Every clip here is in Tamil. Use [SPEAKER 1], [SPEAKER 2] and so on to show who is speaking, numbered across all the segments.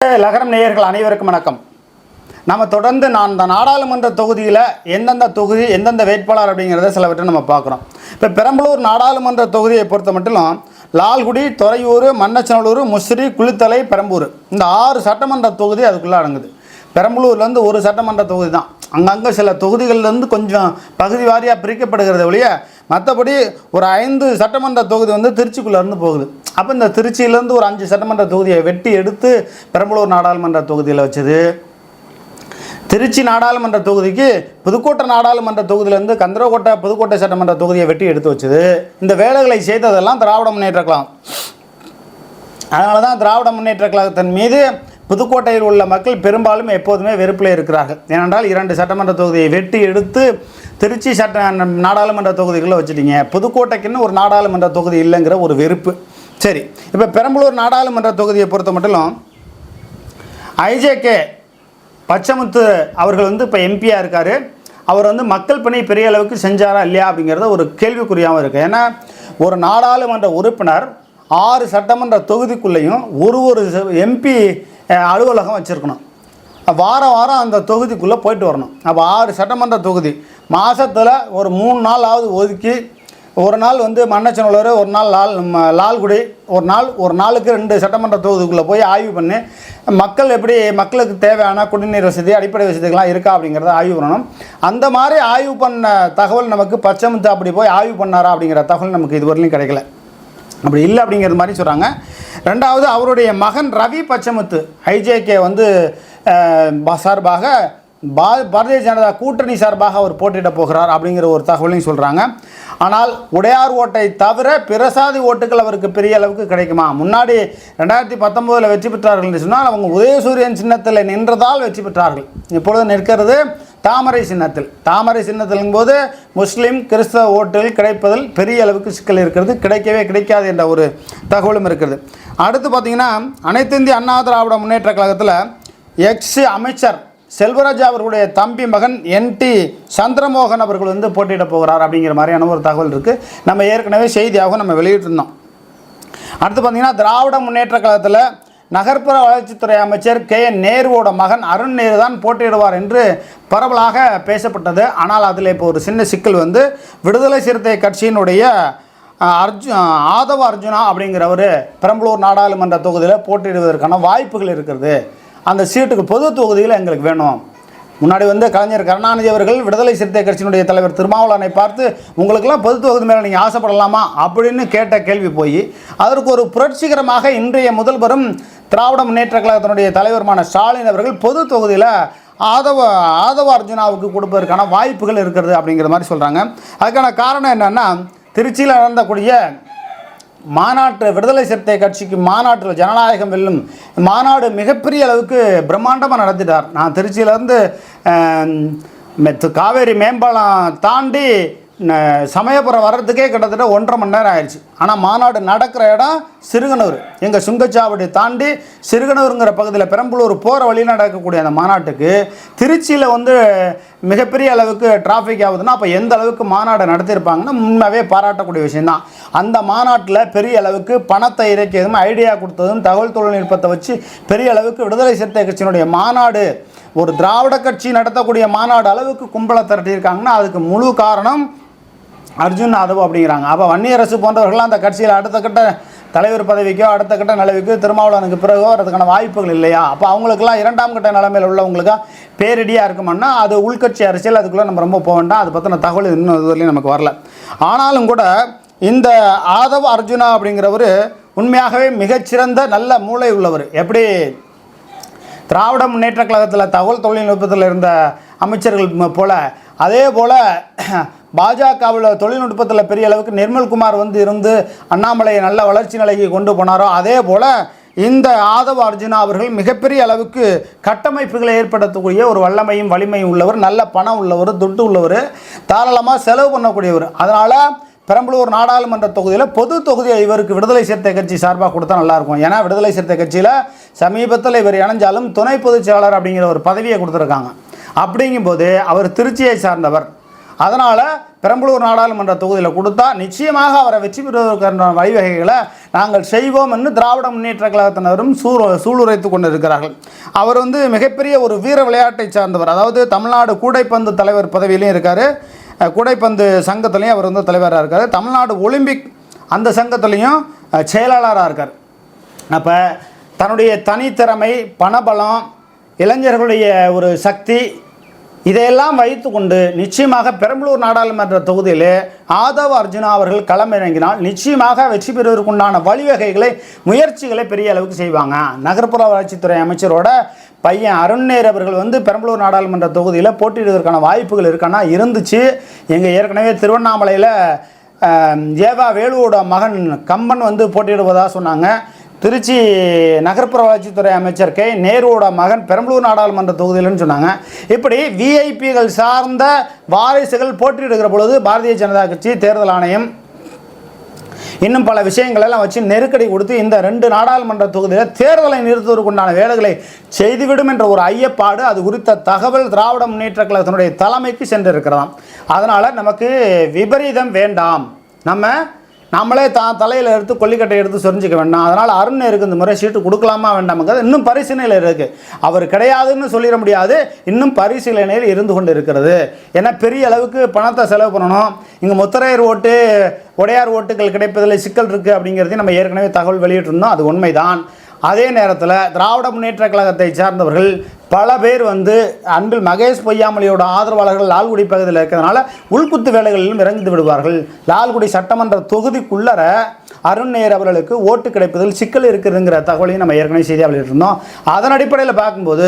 [SPEAKER 1] லகரம் நேயர்கள் அனைவருக்கும் வணக்கம். நம்ம தொடர்ந்து இந்த நாடாளுமன்ற தொகுதியில் எந்தெந்த தொகுதி எந்தெந்த வேட்பாளர் அப்படிங்கிறத சிலவற்றை நம்ம பார்க்குறோம். இப்போ பெரம்பலூர் நாடாளுமன்ற தொகுதியை பொறுத்த மட்டும் லால்குடி, துறையூர், மண்ணச்சநல்லூர், முசிறி, குளித்தலை, பெரம்பூர் இந்த 6 சட்டமன்ற தொகுதி அதுக்குள்ளே அடங்குது. பெரம்பலூர்லேருந்து ஒரு சட்டமன்ற தொகுதி தான். அங்கங்கே சில தொகுதிகள்லேருந்து கொஞ்சம் பகுதி வாரியாக பிரிக்கப்படுகிறது ஒழிய மற்றபடி ஒரு 5 சட்டமன்ற தொகுதி வந்து திருச்சிக்குள்ளேருந்து போகுது. அப்போ இந்த திருச்சியிலேருந்து ஒரு 5 சட்டமன்ற தொகுதியை வெட்டி எடுத்து பெரம்பலூர் நாடாளுமன்ற தொகுதியில் வச்சது. திருச்சி நாடாளுமன்ற தொகுதிக்கு புதுக்கோட்டை நாடாளுமன்ற தொகுதியிலேருந்து கந்தரகோட்டை புதுக்கோட்டை சட்டமன்ற தொகுதியை வெட்டி எடுத்து வச்சது. இந்த வேலைகளை செய்ததெல்லாம் திராவிட முன்னேற்ற கழகம். அதனால தான் திராவிட முன்னேற்ற கழகத்தின் மீது புதுக்கோட்டையில் உள்ள மக்கள் பெரும்பாலும் எப்போதுமே வெறுப்பில் இருக்கிறார்கள். ஏனென்றால் 2 சட்டமன்ற தொகுதியை வெட்டி எடுத்து திருச்சி நாடாளுமன்ற தொகுதிகளை வச்சுட்டீங்க, புதுக்கோட்டைக்குன்னு ஒரு நாடாளுமன்ற தொகுதி இல்லைங்கிற ஒரு வெறுப்பு. சரி, இப்போ பெரம்பலூர் நாடாளுமன்ற தொகுதியை பொறுத்த மட்டும் ஐஜேகே பச்சமுத்து அவர்கள் வந்து இப்போ எம்பியாக இருக்கார். அவர் வந்து மக்கள் பணி பெரிய அளவுக்கு செஞ்சாரா இல்லையா அப்படிங்கிறத ஒரு கேள்விக்குறியாகவும் இருக்குது. ஏன்னா ஒரு நாடாளுமன்ற உறுப்பினர் 6 சட்டமன்ற தொகுதிக்குள்ளேயும் ஒரு எம்பி அலுவலகம் வச்சுருக்கணும். வாரம் வாரம் அந்த தொகுதிக்குள்ளே போயிட்டு வரணும். அப்போ 6 சட்டமன்ற தொகுதி மாதத்தில் ஒரு 3 நாளாவது ஒதுக்கி, ஒரு நாள் வந்து மண்ணச்சநல்லூர், ஒரு நாள் லால்குடி, ஒரு நாளுக்கு 2 சட்டமன்ற தொகுதிக்குள்ளே போய் ஆய்வு பண்ணி மக்களுக்கு தேவையான குடிநீர் வசதி, அடிப்படை வசதிகள்லாம் இருக்கா அப்படிங்கிறத ஆய்வு பண்ணணும். அந்த மாதிரி ஆய்வு பண்ண தகவல் நமக்கு பச்சமுத்து அப்படி போய் ஆய்வு பண்ணாரா அப்படிங்கிற தகவல் நமக்கு இதுவரையிலும் கிடைக்கல. அப்படி இல்லை அப்படிங்கிறது மாதிரி சொல்கிறாங்க. ரெண்டாவது, அவருடைய மகன் ரவி பச்சமுத்து ஐஜேகே வந்து சார்பாக பாரதிய ஜனதா கூட்டணி சார்பாக அவர் போட்டியிட போகிறார் அப்படிங்கிற ஒரு தகவலையும் சொல்கிறாங்க. ஆனால் உடையார் ஓட்டை தவிர பிரசாதி ஓட்டுகள் அவருக்கு பெரிய அளவுக்கு கிடைக்குமா? முன்னாடி 2019 வெற்றி பெற்றார்கள் என்று சொன்னால் அவங்க உதயசூரியன் சின்னத்தில் நின்றதால் வெற்றி பெற்றார்கள். இப்பொழுது நிற்கிறது தாமரை சின்னத்தில். தாமரை சின்னத்தின் போது முஸ்லீம் கிறிஸ்தவ ஓட்டுகள் கிடைப்பதில் பெரிய அளவுக்கு சிக்கல் இருக்கிறது. கிடைக்காது என்ற ஒரு தகவலும் இருக்கிறது. அடுத்து பார்த்திங்கன்னா அனைத்து இந்திய அண்ணா திராவிட முன்னேற்ற கழகத்தில் எக்ஸ் அமைச்சர் செல்வராஜ் அவர்களுடைய தம்பி மகன் NT சந்திரமோகன் அவர்கள் வந்து போட்டியிட போகிறார் அப்படிங்கிற மாதிரியான ஒரு தகவல் இருக்குது. நம்ம ஏற்கனவே செய்தியாக நம்ம வெளியிட்டிருந்தோம். அடுத்து பார்த்திங்கன்னா திராவிட முன்னேற்ற கழகத்தில் நகர்ப்புற வளர்ச்சித்துறை அமைச்சர் KN நேருவோட மகன் அருண் நேரு தான் போட்டியிடுவார் என்று பரவலாக பேசப்பட்டது. ஆனால் அதில் இப்போ ஒரு சின்ன சிக்கல் வந்து விடுதலை சிறுத்தை கட்சியினுடைய ஆதவ அர்ஜுனா அப்படிங்கிறவர் பெரம்பலூர் நாடாளுமன்ற தொகுதியில் போட்டியிடுவதற்கான வாய்ப்புகள் இருக்கிறது. அந்த சீட்டுக்கு பொது தொகுதியில் எங்களுக்கு வேணும். முன்னாடி வந்து கலைஞர் கருணாநிதி அவர்கள் விடுதலை சிறுத்தை கட்சியினுடைய தலைவர் திருமாவளவனை பார்த்து உங்களுக்கெல்லாம் பொது தொகுதி மேலே நீங்கள் ஆசைப்படலாமா அப்படின்னு கேட்ட கேள்வி போய் அதற்கு ஒரு புரட்சிகரமாக இன்றைய முதல்வரும் திராவிட முன்னேற்ற கழகத்தினுடைய தலைவருமான ஸ்டாலின் அவர்கள் பொது தொகுதியில் ஆதவ அர்ஜுனாவுக்கு கொடுப்பதற்கான வாய்ப்புகள் இருக்கிறது அப்படிங்கிற மாதிரி சொல்கிறாங்க. அதுக்கான காரணம் என்னென்னா, திருச்சியில் நடந்தக்கூடிய மாநாட்டு விடுதலை சிறுத்தை கட்சிக்கு மாநாட்டில் ஜனநாயகம் வெல்லும் மாநாடு மிகப்பெரிய அளவுக்கு பிரம்மாண்டமாக நடத்திட்டார். நான் திருச்சியிலேருந்து காவேரி மேம்பாலம் தாண்டி சமயபுரம் வர்றதுக்கே கிட்டத்தட்ட 1.5 மணி நேரம் ஆயிடுச்சு. ஆனால் மாநாடு நடக்கிற இடம் சிறுகனூர். எங்கள் சுங்கச்சாவடி தாண்டி சிறுகனூருங்கிற பகுதியில் பெரம்பலூர் போகிற வழியில் நடக்கக்கூடிய அந்த மாநாட்டுக்கு திருச்சியில் வந்து மிகப்பெரிய அளவுக்கு டிராஃபிக் ஆகுதுன்னா அப்போ எந்த அளவுக்கு மாநாடு நடத்தியிருப்பாங்கன்னா உண்மையாகவே பாராட்டக்கூடிய விஷயந்தான். அந்த மாநாட்டில் பெரிய அளவுக்கு பணத்தை இறக்கியதும் ஐடியா கொடுத்ததும் தகவல் தொழில்நுட்பத்தை வச்சு பெரிய அளவுக்கு விடுதலை சிறுத்தை கட்சியினுடைய மாநாடு, ஒரு திராவிட கட்சி நடத்தக்கூடிய மாநாடு அளவுக்கு கும்பலை திரட்டியிருக்காங்கன்னா அதுக்கு முழு காரணம் அர்ஜுன் யாதவ் அப்படிங்கிறாங்க. அப்போ வன்னியரசு போன்றவர்கள்லாம் அந்த கட்சியில் அடுத்த கட்ட தலைவர் பதவிக்கோ அடுத்த கட்ட நிலவுக்கு திருமாவளவனுக்கு பிறகோ வரதுக்கான வாய்ப்புகள் இல்லையா? அப்போ அவங்களுக்கெல்லாம் 2ஆம் கட்ட நிலைமையில் உள்ளவங்களுக்கு பேரிடியாக இருக்குமானா அது உள்கட்சி அரசியல், அதுக்குள்ளே நம்ம ரொம்ப போக வேண்டாம். அது பற்றின தகவல் இன்னும் இதுவரையிலும் நமக்கு வரல. ஆனாலும் கூட இந்த ஆதவ அர்ஜுனா அப்படிங்கிறவர் உண்மையாகவே மிகச்சிறந்த நல்ல மூளை உள்ளவர். எப்படி திராவிட முன்னேற்ற கழகத்தில் தகவல் தொழில்நுட்பத்தில் இருந்த அமைச்சர்கள் போல, அதே போல் பாஜகவில் தொழில்நுட்பத்தில் பெரிய அளவுக்கு நிர்மல்குமார் வந்து இருந்து அண்ணாமலையை நல்ல வளர்ச்சி நிலைக்கு கொண்டு போனாரோ அதே போல் இந்த ஆதவ அர்ஜுனா அவர்கள் மிகப்பெரிய அளவுக்கு கட்டமைப்புகளை ஏற்படுத்தக்கூடிய ஒரு வல்லமையும் வலிமையும் உள்ளவர், நல்ல பணம் உள்ளவர், துட்டு உள்ளவர், தாராளமாக செலவு பண்ணக்கூடியவர். அதனால் பெரம்பலூர் நாடாளுமன்ற தொகுதியில் பொது தொகுதியை இவருக்கு விடுதலை சிறுத்தை கட்சி சார்பாக கொடுத்தா நல்லாயிருக்கும். ஏன்னா விடுதலை சிறுத்தை கட்சியில் சமீபத்தில் இவர் இணைஞ்சாலும் துணை பொதுச் செயலாளர் அப்படிங்கிற ஒரு பதவியை கொடுத்துருக்காங்க. அப்படிங்கும்போது அவர் திருச்சியை சார்ந்தவர். அதனால் பெரம்பலூர் நாடாளுமன்ற தொகுதியில் கொடுத்தா நிச்சயமாக அவரை வெற்றி பெறுவதற்கான வழிவகைகளை நாங்கள் செய்வோம் என்று திராவிட முன்னேற்ற கழகத்தினரும் சூளுரைத்து கொண்டு இருக்கிறார்கள். அவர் மிகப்பெரிய ஒரு வீர விளையாட்டை சார்ந்தவர். அதாவது தமிழ்நாடு கூடைப்பந்து தலைவர் பதவியிலையும் இருக்கார், கூடைப்பந்து சங்கத்திலையும் அவர் தலைவராக இருக்கார், தமிழ்நாடு ஒலிம்பிக் அந்த சங்கத்திலையும் செயலாளராக இருக்கார். அப்போ தன்னுடைய தனித்திறமை, பணபலம், இளைஞர்களுடைய ஒரு சக்தி, இதையெல்லாம் வைத்து கொண்டு நிச்சயமாக பெரம்பலூர் நாடாளுமன்ற தொகுதியில் ஆதவ அர்ஜுனா அவர்கள் களமிறங்கினால் நிச்சயமாக வெற்றி பெறுவதற்குண்டான வழிவகைகளை, முயற்சிகளை பெரிய அளவுக்கு செய்வாங்க. நகர்ப்புற வளர்ச்சித்துறை அமைச்சரோட பையன் அருண்நேர் அவர்கள் பெரம்பலூர் நாடாளுமன்ற தொகுதியில் போட்டியிடுவதற்கான வாய்ப்புகள் இருக்கானா இருந்துச்சு. எங்கள் ஏற்கனவே திருவண்ணாமலையில் ஏவா வேலுவோட மகன் கம்பன் போட்டியிடுவதாக சொன்னாங்க. திருச்சி நகர்ப்புற வளர்ச்சித்துறை அமைச்சர் கே நேருவோட மகன் பெரம்பலூர் நாடாளுமன்ற தொகுதியில்னு சொன்னாங்க. இப்படி விஐபிகள் சார்ந்த வாரிசுகள் போட்டியிடுகிற பொழுது பாரதிய ஜனதா கட்சி, தேர்தல் ஆணையம் இன்னும் பல விஷயங்களெல்லாம் வச்சு நெருக்கடி கொடுத்து இந்த 2 நாடாளுமன்ற தொகுதியில் தேர்தலை நிறுத்துவதற்குண்டான வேலைகளை செய்துவிடும் என்ற ஒரு ஐயப்பாடு, அது குறித்த தகவல் திராவிட முன்னேற்ற கழகத்தினுடைய தலைமைக்கு சென்றிருக்கிறதாம். அதனால் நமக்கு விபரீதம் வேண்டாம், நம்மளே தலையில் எடுத்து கொல்லிக்கட்டை எடுத்து சொரிஞ்சிக்க வேண்டாம். அதனால் அருண்நேருக்கு இந்த முறை சீட்டு கொடுக்கலாமா வேண்டாம்ங்கிறது இன்னும் பரிசீலனையில் இருக்குது. அவர் கிடையாதுன்னு சொல்லிட முடியாது, இன்னும் பரிசீலனையில் இருந்து கொண்டு இருக்கிறது. ஏன்னா பெரிய அளவுக்கு பணத்தை செலவு பண்ணணும். இங்கே முத்தரையர் ஓட்டு, உடையார் ஓட்டுகள் கிடைப்பதில் சிக்கல் இருக்குது அப்படிங்கிறதையும் நம்ம ஏற்கனவே தகவல் வெளியிட்டிருந்தோம். அது உண்மைதான். அதே நேரத்தில் திராவிட முன்னேற்ற கழகத்தை சார்ந்தவர்கள் பல பேர் அன்பில் மகேஷ் பொய்யாமொழியோட ஆதரவாளர்கள் லால்குடி பகுதியில் இருக்கிறதுனால உள்குத்து வேலைகளிலும் இறங்கி விடுவார்கள். லால்குடி சட்டமன்ற தொகுதிக்குள்ளர அருண்நேர் அவர்களுக்கு ஓட்டு கிடைப்பதில் சிக்கல் இருக்குதுங்கிற தகவலையும் நம்ம ஏற்கனவே செய்தியாக வெளியிட்டிருந்தோம். அதன் அடிப்படையில் பார்க்கும்போது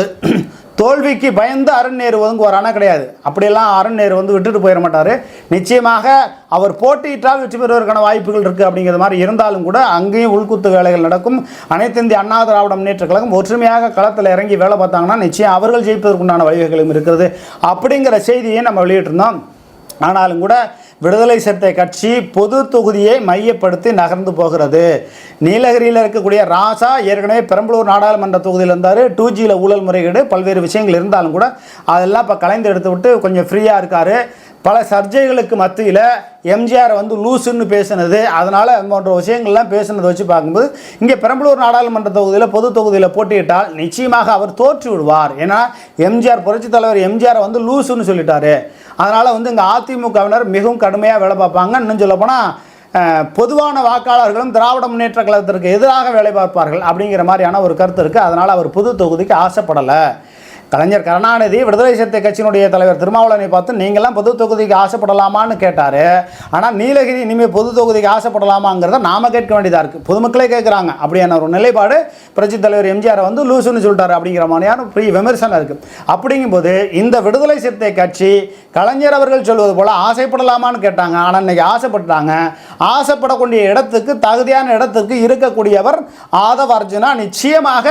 [SPEAKER 1] தோல்விக்கு பயந்து அருண்நேரு ஒதுங்குவாரானா கிடையாது. அப்படியெல்லாம் அருண்நேரு விட்டுட்டு போயிட மாட்டார். நிச்சயமாக அவர் போட்டியிட்டால் வெற்றி பெறுவதற்கான வாய்ப்புகள் இருக்குது. அப்படிங்கிற மாதிரி இருந்தாலும் கூட அங்கேயும் உள்குத்து வேலைகள் நடக்கும். அனைத்து இந்திய அண்ணா திராவிட முன்னேற்ற கழகம் ஒற்றுமையாக களத்தில் இறங்கி வேலை பார்த்தாங்கன்னா நிச்சயம் அவர்கள் ஜெயிப்பதற்குண்டான வழிவகைகளும் இருக்கிறது அப்படிங்கிற செய்தியை நம்ம வெளியிட்டிருந்தோம். ஆனாலும் கூட விடுதலை சிறுத்தை கட்சி பொது தொகுதியை மையப்படுத்தி நகர்ந்து போகிறது. நீலகிரியில் இருக்கக்கூடிய ராசா ஏற்கனவே பெரம்பலூர் நாடாளுமன்ற தொகுதியில் இருந்தார். 2Gயில் ஊழல் முறைகேடு பல்வேறு விஷயங்கள் இருந்தாலும் கூட அதெல்லாம் இப்போ கலைந்து எடுத்து விட்டு கொஞ்சம் ஃப்ரீயாக இருக்கார். பல சர்ச்சைகளுக்கு மத்தியில் எம்ஜிஆர் லூசுன்னு பேசினது, அதனால் போன்ற விஷயங்கள்லாம் பேசுனதை வச்சு பார்க்கும்போது இங்கே பெரம்பலூர் நாடாளுமன்ற தொகுதியில் பொது தொகுதியில் போட்டியிட்டால் நிச்சயமாக அவர் தோற்று விடுவார். ஏன்னா எம்ஜிஆர், புரட்சித் தலைவர் எம்ஜிஆர் லூசுன்னு சொல்லிட்டாரு. அதனால் இங்கே அதிமுகவினர் மிகவும் கடுமையாக வேலை பார்ப்பாங்க. இன்னும் சொல்லப்போனால் பொதுவான வாக்காளர்களும் திராவிட முன்னேற்ற கழகத்திற்கு எதிராக வேலை பார்ப்பார்கள் அப்படிங்கிற மாதிரியான ஒரு கருத்து இருக்குது. அதனால் அவர் பொது தொகுதிக்கு ஆசைப்படலை. கலைஞர் கருணாநிதி விடுதலை சிறுத்தை கட்சியினுடைய தலைவர் திருமாவளவனை பார்த்து நீங்கள்லாம் பொது தொகுதிக்கு ஆசைப்படலாமான்னு கேட்டார். ஆனால் நீலகிரி இனிமேல் பொது தொகுதிக்கு ஆசைப்படலாமாங்கிறத நாம் கேட்க வேண்டியதாக இருக்குது. பொதுமக்களே கேட்குறாங்க. அப்படியான ஒரு நிலைப்பாடு புரட்சித் தலைவர் எம்ஜிஆர் லூசுன்னு சொல்லிட்டார் அப்படிங்கிற மாதிரியான பெரிய விமர்சனம் இருக்குது. அப்படிங்கும்போது இந்த விடுதலை சிறுத்தை கட்சி கலைஞர் அவர்கள் சொல்வது போல் ஆசைப்படலாமான்னு கேட்டாங்க. ஆனால் இன்றைக்கி ஆசைப்பட்டாங்க. ஆசைப்படக்கூடிய இடத்துக்கு, தகுதியான இடத்துக்கு இருக்கக்கூடியவர் ஆதவ அர்ஜுனா நிச்சயமாக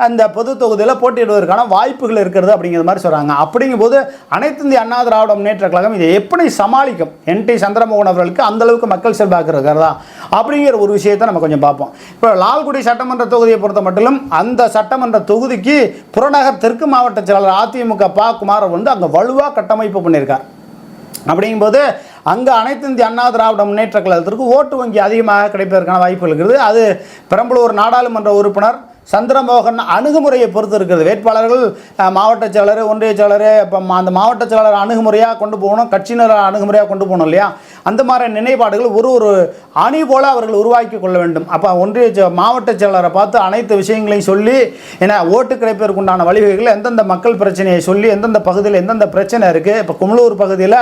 [SPEAKER 1] அந்த பொது தொகுதியில் போட்டியிடுவதற்கான வாய்ப்புகள் இருக்கிறது அப்படிங்கிற மாதிரி சொல்கிறாங்க. அப்படிங்கும்போது அனைத்து இந்திய அண்ணா திராவிட முன்னேற்ற கழகம் இதை எப்படி சமாளிக்கும்? NT சந்திரமோகன் அவர்களுக்கு அந்தளவுக்கு மக்கள் செல்வாக்கு இருக்கிறதா அப்படிங்கிற ஒரு விஷயத்தை நம்ம கொஞ்சம் பார்ப்போம். இப்போ லால்குடி சட்டமன்ற தொகுதியை பொறுத்த மட்டும் அந்த சட்டமன்ற தொகுதிக்கு புறநகர் தெற்கு மாவட்ட செயலாளர் அதிமுக பா குமார் அங்கே வலுவாக கட்டமைப்பு பண்ணியிருக்கார். அப்படிங்கும்போது அங்கே அனைத்து இந்திய அண்ணா திராவிட முன்னேற்ற கழகத்திற்கு ஓட்டு வங்கி அதிகமாக கிடைப்பதற்கான வாய்ப்புகள் இருக்கிறது. அது பெரம்பலூர் நாடாளுமன்ற உறுப்பினர் சந்திரமோகன் அணுகுமுறையை பொறுத்து இருக்கிறது. வேட்பாளர்கள் மாவட்ட செயலர், ஒன்றிய செயலர், இப்போ அந்த மாவட்ட செயலர் அணுகுமுறையாக கொண்டு போகணும், கட்சியினர் அணுகுமுறையாக கொண்டு போகணும் இல்லையா? அந்த மாதிரி நிலைப்பாடுகள் ஒரு அணி போல அவர்கள் உருவாக்கி கொள்ள வேண்டும். அப்போ ஒன்றிய மாவட்ட செயலரை பார்த்து அனைத்து விஷயங்களையும் சொல்லி, ஏன்னா ஓட்டு கிடைப்பதற்குண்டான வழிவகைகள் எந்தெந்த மக்கள் பிரச்சனையை சொல்லி, எந்தெந்த பகுதியில் எந்தெந்த பிரச்சனை இருக்குது. இப்போ குமலூர் பகுதியில்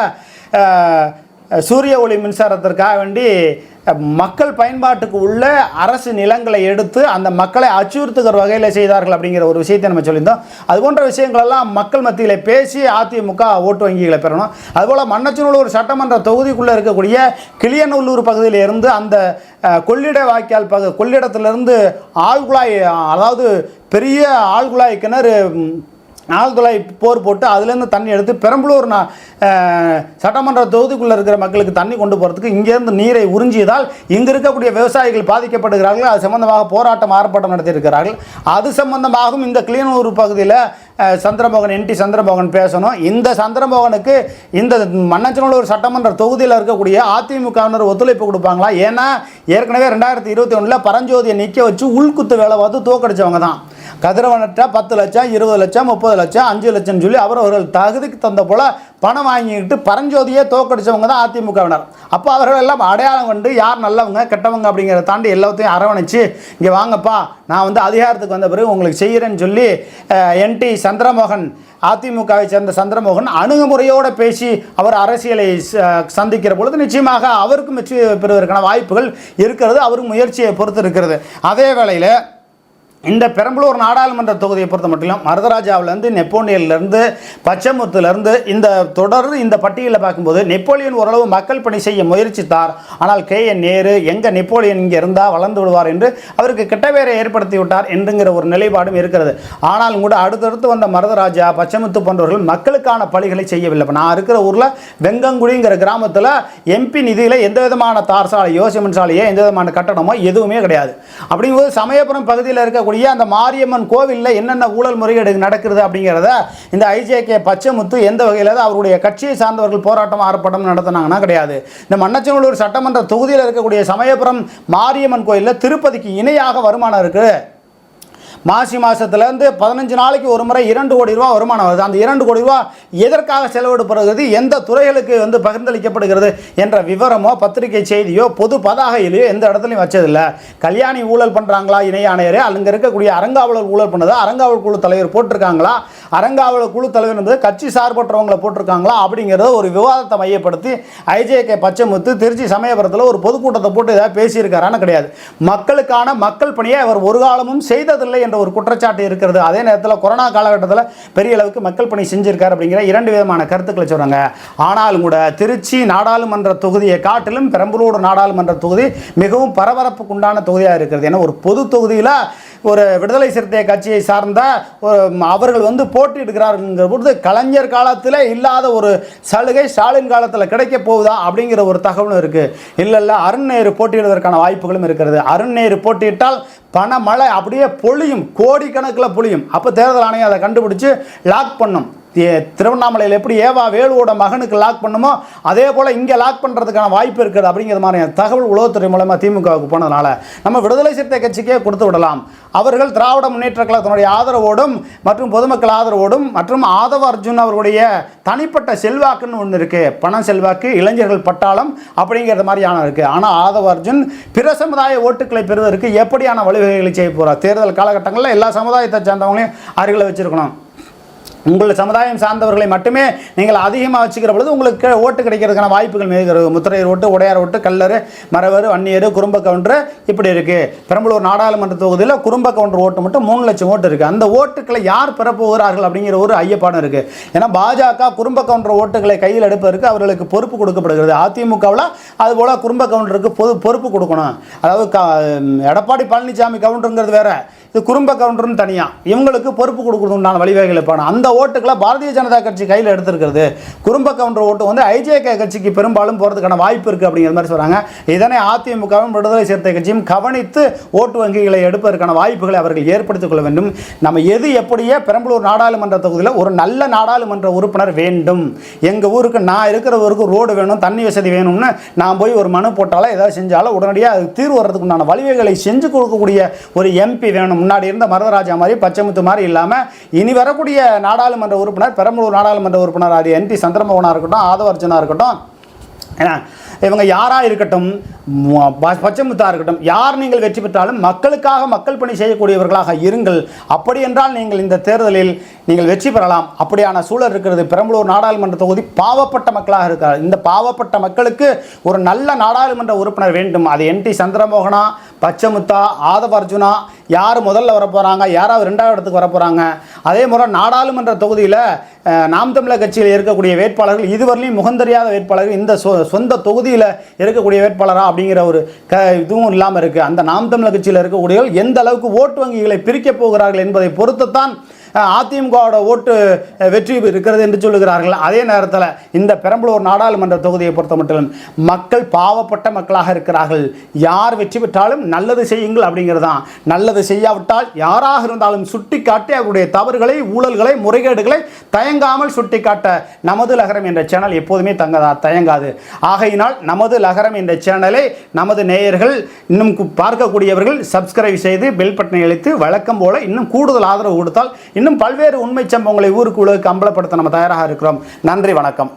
[SPEAKER 1] சூரிய ஒளி மின்சாரத்திற்காக வேண்டி மக்கள் பயன்பாட்டுக்கு உள்ள அரசு நிலங்களை எடுத்து அந்த மக்களை அச்சுறுத்துகிற வகையில் செய்தார்கள் அப்படிங்கிற ஒரு விஷயத்தை நம்ம சொல்லியிருந்தோம். அது போன்ற விஷயங்களெல்லாம் மக்கள் மத்தியில் பேசி அதிமுக ஓட்டு வங்கிகளை பெறணும். அதுபோல் மண்ணச்சநல்லூர் சட்டமன்ற தொகுதிக்குள்ளே இருக்கக்கூடிய கிளியநல்லூர் பகுதியில் இருந்து அந்த கொள்ளிட வாய்க்கால் கொள்ளிடத்திலிருந்து ஆழ்குழாய், அதாவது பெரிய ஆழ்குழாய் கிணறு, ஆழ்துளை போர் போட்டு அதுலேருந்து தண்ணி எடுத்து பெரம்பலூர் சட்டமன்ற தொகுதிக்குள்ளே இருக்கிற மக்களுக்கு தண்ணி கொண்டு போகிறதுக்கு இங்கேருந்து நீரை உறிஞ்சியதால் இங்கே இருக்கக்கூடிய விவசாயிகள் பாதிக்கப்படுகிறார்கள். அது சம்பந்தமாக போராட்டம், ஆர்ப்பாட்டம் நடத்தியிருக்கிறார்கள். அது சம்பந்தமாகவும் இந்த கிளியனூர் பகுதியில் சந்திரமோகன் NT சந்திரமோகன் பேசணும். இந்த சந்திரமோகனுக்கு இந்த மண்ணச்சநல்லூர் சட்டமன்ற தொகுதியில் இருக்கக்கூடிய அதிமுகவினர் ஒத்துழைப்பு கொடுப்பாங்களா? ஏன்னா ஏற்கனவே 2021 பரஞ்சோதியை நிற்க வச்சு உள்குத்து வேலை பார்த்து தோக்கடிச்சவங்க தான். கதிரவன்கிட்ட 10 லட்சம் 20 லட்சம் 30 லட்சம் 5 லட்சம் சொல்லி அவர்கள் தகுதிக்கு தந்த போல பணம் வாங்கிக்கிட்டு பரஞ்சோதியை தோக்கடிச்சவங்க தான் அதிமுகவினர். அப்போ அவர்கள் எல்லாம் அடையாளம் கண்டு யார் நல்லவங்க கெட்டவங்க அப்படிங்கிறத தாண்டி எல்லாத்தையும் அரவணைச்சு இங்கே வாங்கப்பா நான் அதிகாரத்துக்கு வந்த பிறகு உங்களுக்கு செய்கிறேன்னு சொல்லி NT சந்திரமோகன் அதிமுகவை சேர்ந்த சந்திரமோகன் அணுகுமுறையோடு பேசி அவர் அரசியலை சந்திக்கிற பொழுது நிச்சயமாக அவருக்கும் வெற்றி பெறுவதற்கான வாய்ப்புகள் இருக்கிறது. அவருக்கு முயற்சியை பொறுத்து இருக்கிறது. அதே வேளையில் இந்த பெரம்பலூர் நாடாளுமன்ற தொகுதியை பொறுத்த மட்டும் மருதராஜாவிலேருந்து நெப்போலியன்லேருந்து பச்சைமுத்துலேருந்து இந்த தொடர் இந்த பட்டியலில் பார்க்கும்போது நெப்போலியன் ஓரளவு மக்கள் பணி செய்ய முயற்சித்தார். ஆனால் KN நேரு எங்கே நெப்போலியன் இங்கே இருந்தால் வளர்ந்து விடுவார் என்று அவருக்கு கெட்ட பேரை ஏற்படுத்தி விட்டார் என்கிற ஒரு நிலைப்பாடும் இருக்கிறது. ஆனாலும் கூட அடுத்தடுத்து வந்த மருதராஜா பச்சைமுத்து போன்றவர்கள் மக்களுக்கான பணிகளை செய்யவில்லை. இப்போ நான் இருக்கிற ஊரில் வெங்கங்குடிங்கிற கிராமத்தில் MP நிதியில் எந்த விதமான தார் சாலையோ சிமெண்ட் சாலையோ எந்த விதமான கட்டணமோ எதுவுமே கிடையாது. அப்படிங்கும்போது சமயபுரம் பகுதியில் இருக்க அந்த மாரியம்மன் கோவிலில் என்னென்ன ஊழல் முறைகேடு நடக்கிறது அப்படிங்கிறத இந்த IJK பச்சைமுத்து எந்த வகையில் அவருடைய கட்சியை சார்ந்தவர்கள் போராட்டம் ஆர்ப்பாட்டம் நடத்தினாங்கன்னா கிடையாது. இந்த மண்ணச்சநல்லூர் சட்டமன்ற தொகுதியில் இருக்கக்கூடிய சமயபுரம் மாரியம்மன் கோயிலில் திருப்பதிக்கு இணையாக வருமானம் இருக்குது. மாசி மாதத்துலேருந்து 15 நாளைக்கு ஒரு முறை 2 கோடி ரூபா வருமானம் வருது. அந்த 2 கோடி ரூபா எதற்காக செலவிடப்படுகிறது, எந்த துறைகளுக்கு பகிர்ந்தளிக்கப்படுகிறது என்ற விவரமோ பத்திரிகை செய்தியோ பொது பதாகையிலையோ எந்த இடத்துலையும் வச்சதில்லை. கல்யாணி ஊழல் பண்ணுறாங்களா இணை ஆணையர், அங்கே இருக்கக்கூடிய அறங்காவலர் ஊழல் பண்ணதா அறங்காவல் குழு தலைவர் போட்டிருக்காங்களா, அறங்காவலர் குழு தலைவர் என்பது கட்சி சார்பற்றவங்களை போட்டிருக்காங்களா அப்படிங்கிறத ஒரு விவாதத்தை மையப்படுத்தி IJK பச்சைமுத்து திருச்சி சமயபுரத்தில் ஒரு பொதுக்கூட்டத்தை போட்டு ஏதாவது பேசியிருக்காரான்னு கிடையாது. மக்களுக்கான மக்கள் பணியை அவர் ஒரு காலமும் செய்ததில்லை என்ற ஒரு குற்றச்சாட்டு இருக்கிறது. அதே நேரத்தில் கொரோனா காலகட்டத்தில் பெரிய அளவுக்கு மக்கள் பணி செஞ்சிருக்கார் அப்படிங்கிற 2 விதமான கருத்துக்களை சொல்றாங்க. ஆனாலும் கூட திருச்சி நாடாளுமன்ற தொகுதியை காட்டிலும் பெரம்பலூர் நாடாளுமன்ற தொகுதி மிகவும் பரபரப்புக்குண்டான தொகுதியாக இருக்கிறது. ஏன்னா ஒரு பொது தொகுதியில் ஒரு விடுதலை சிறுத்தை கட்சியை சார்ந்த அவர்கள் போட்டியிடுகிறாருங்கிற பொழுது கலைஞர் காலத்தில் இல்லாத ஒரு சலுகை ஸ்டாலின் காலத்தில் கிடைக்க போகுதா அப்படிங்கிற ஒரு தகவலும் இருக்குது. இல்லை அருண் நேரு போட்டியிடுவதற்கான வாய்ப்புகளும் இருக்கிறது. அருண் நேரு போட்டியிட்டால் பணமழை அப்படியே பொழியும், கோடிக்கணக்கில் பொழியும். அப்போ தேர்தல் ஆணையம் அதை கண்டுபிடிச்சு லாக் பண்ணும். திருவண்ணாமலையில் எப்படி ஏவா வேலுவோட மகனுக்கு லாக் பண்ணுமோ அதே போல் இங்கே லாக் பண்ணுறதுக்கான வாய்ப்பு இருக்குது. அப்படிங்கிற மாதிரி தகவல் உளவுத்துறை மூலமாக திமுகவுக்கு போனதுனால நம்ம விடுதலை சிறுத்தை கட்சிக்கே கொடுத்து விடலாம். அவர்கள் திராவிட முன்னேற்ற கழகத்தினுடைய ஆதரவோடும் மற்றும் பொதுமக்கள் ஆதரவோடும் மற்றும் ஆதவ அர்ஜுன் அவர்களுடைய தனிப்பட்ட செல்வாக்குன்னு ஒன்று இருக்குது. பண செல்வாக்கு, இளைஞர்கள் பட்டாளம் அப்படிங்கிறது மாதிரியான இருக்குது. ஆனால் ஆதவ அர்ஜுன் பிற சமுதாய ஓட்டுக்களை பெறுவதற்கு எப்படியான வழிவகைகளை செய்ய போகிறார்? தேர்தல் காலகட்டங்களில் எல்லா சமுதாயத்தை சார்ந்தவங்களையும் அருகில் வச்சுருக்கணும். உங்கள் சமுதாயம் சார்ந்தவர்களை மட்டுமே நீங்கள் அதிகமாக வச்சுக்கிற பொழுது உங்களுக்கு ஓட்டு கிடைக்கிறதுக்கான வாய்ப்புகள் மிகுகிறது. முத்திரையர் ஓட்டு, உடையார் ஓட்டு, கல்லர், மறவர், வன்னியர், குறும்ப கவுண்டர் இப்படி இருக்குது. பெரம்பலூர் நாடாளுமன்ற தொகுதியில் குறும்ப கவுண்டர் ஓட்டு மட்டும் 3 லட்சம் ஓட்டு இருக்குது. அந்த ஓட்டுக்களை யார் பெறப்போகிறார்கள் அப்படிங்கிற ஒரு ஐயப்பாடும் இருக்குது. ஏன்னா பாஜக குறும்ப கவுண்டர் ஓட்டுகளை கையில் எடுப்பதற்கு அவர்களுக்கு பொறுப்பு கொடுக்கப்படுகிறது. அதிமுகவில் அதுபோல் குறும்ப கவுண்டருக்கு பொறுப்பு கொடுக்கணும். அதாவது எடப்பாடி பழனிசாமி கவுண்டருங்கிறது வேற, இது குறும்ப கவுண்டர்னு தனியாக இவங்களுக்கு பொறுப்பு கொடுக்கணும்னான வழிவகைகளை போனோம். அந்த ஓட்டுக்களை பாரதிய ஜனதா கட்சி கையில் எடுத்திருக்கிறது. குறும்ப கவுண்டர் ஓட்டு IJK கட்சிக்கு பெரும்பாலும் போகிறதுக்கான வாய்ப்பு இருக்குது அப்படிங்கிற மாதிரி சொல்கிறாங்க. இதனை அதிமுகவும் விடுதலை சிறுத்தை கட்சியும் கவனித்து ஓட்டு வங்கிகளை எடுப்பதற்கான வாய்ப்புகளை அவர்கள் ஏற்படுத்திக் கொள்ள வேண்டும். நம்ம எது எப்படியே பெரம்பலூர் நாடாளுமன்ற தொகுதியில் ஒரு நல்ல நாடாளுமன்ற உறுப்பினர் வேண்டும். எங்கள் ஊருக்கு நான் இருக்கிற ஊருக்கு ரோடு வேணும், தண்ணி வசதி வேணும்னு நான் போய் ஒரு மனு போட்டாலும் ஏதாவது செஞ்சாலும் உடனடியாக அது தீர்வு வர்றதுக்கு உண்டான வழிவகைகளை செஞ்சு கொடுக்கக்கூடிய ஒரு MP வேணும். முன்னாடி இருந்த மருதராஜா மாதிரி பச்சைமுத்து மாதிரி இல்லாமல் இனி வரக்கூடிய நாடாளுமன்ற உறுப்பினர் பெரம்பலூர் நாடாளுமன்ற உறுப்பினர் அது NT சந்திரமோகனாக இருக்கட்டும், ஆதவ அர்ஜுனாக இருக்கட்டும், இவங்க யாராக இருக்கட்டும், பச்சைமுத்தாக இருக்கட்டும், யார் நீங்கள் வெற்றி பெற்றாலும் மக்களுக்காக மக்கள் பணி செய்யக்கூடியவர்களாக இருங்கள். அப்படி என்றால் நீங்கள் இந்த தேர்தலில் நீங்கள் வெற்றி பெறலாம். அப்படியான சூழல் இருக்கிறது. பெரம்பலூர் நாடாளுமன்ற தொகுதி பாவப்பட்ட மக்களாக இருக்கிறார். இந்த பாவப்பட்ட மக்களுக்கு ஒரு நல்ல நாடாளுமன்ற உறுப்பினர் வேண்டும். அது NT சந்திரமோகனா, பச்சைமுத்தா, ஆதவ அர்ஜுனா, யார் முதல்ல வரப்போகிறாங்க, யாராவது 2வது இடத்துக்கு வரப்போகிறாங்க. அதே மாதிரி நாடாளுமன்ற தொகுதியில் நாம் தமிழர் கட்சியில் இருக்கக்கூடிய வேட்பாளர்கள் இதுவரையிலும் முகந்தறியாத வேட்பாளர்கள் இந்த சொந்த தொகுதியில் இருக்கக்கூடிய வேட்பாளரா அப்படிங்கிற ஒரு இதுவும் இல்லாமல் இருக்குது. அந்த நாம் தமிழர் கட்சியில் இருக்கக்கூடியவர்கள் எந்த அளவுக்கு ஓட்டு வங்கிகளை பிரிக்கப் போகிறார்கள் என்பதை பொறுத்துத்தான் அதிமுகவோட ஓட்டு வெற்றி இருக்கிறது என்று சொல்லுகிறார்கள். அதே நேரத்தில் இந்த பெரம்பலூர் நாடாளுமன்ற தொகுதியை பொறுத்த மட்டும் மக்கள் பாவப்பட்ட மக்களாக இருக்கிறார்கள். யார் வெற்றி பெற்றாலும் நல்லது செய்யுங்கள் அப்படிங்கிறது தான். நல்லது செய்யாவிட்டால் யாராக இருந்தாலும் சுட்டி காட்டி அவருடைய தவறுகளை, ஊழல்களை, முறைகேடுகளை தயங்காமல் சுட்டி காட்ட நமது லகரம் என்ற சேனல் எப்போதுமே தயங்காது. ஆகையினால் நமது லகரம் என்ற சேனலை நமது நேயர்கள் இன்னும் பார்க்கக்கூடியவர்கள் சப்ஸ்கிரைப் செய்து பெல் பட்டனை அளித்து வழக்கம் போல இன்னும் கூடுதல் ஆதரவு கொடுத்தால் இன்னும் பல்வேறு உண்மை சம்பவங்களை ஊருக்கு உலகுக்கு அம்பலப்படுத்த நம்ம தயாராக இருக்கிறோம். நன்றி, வணக்கம்.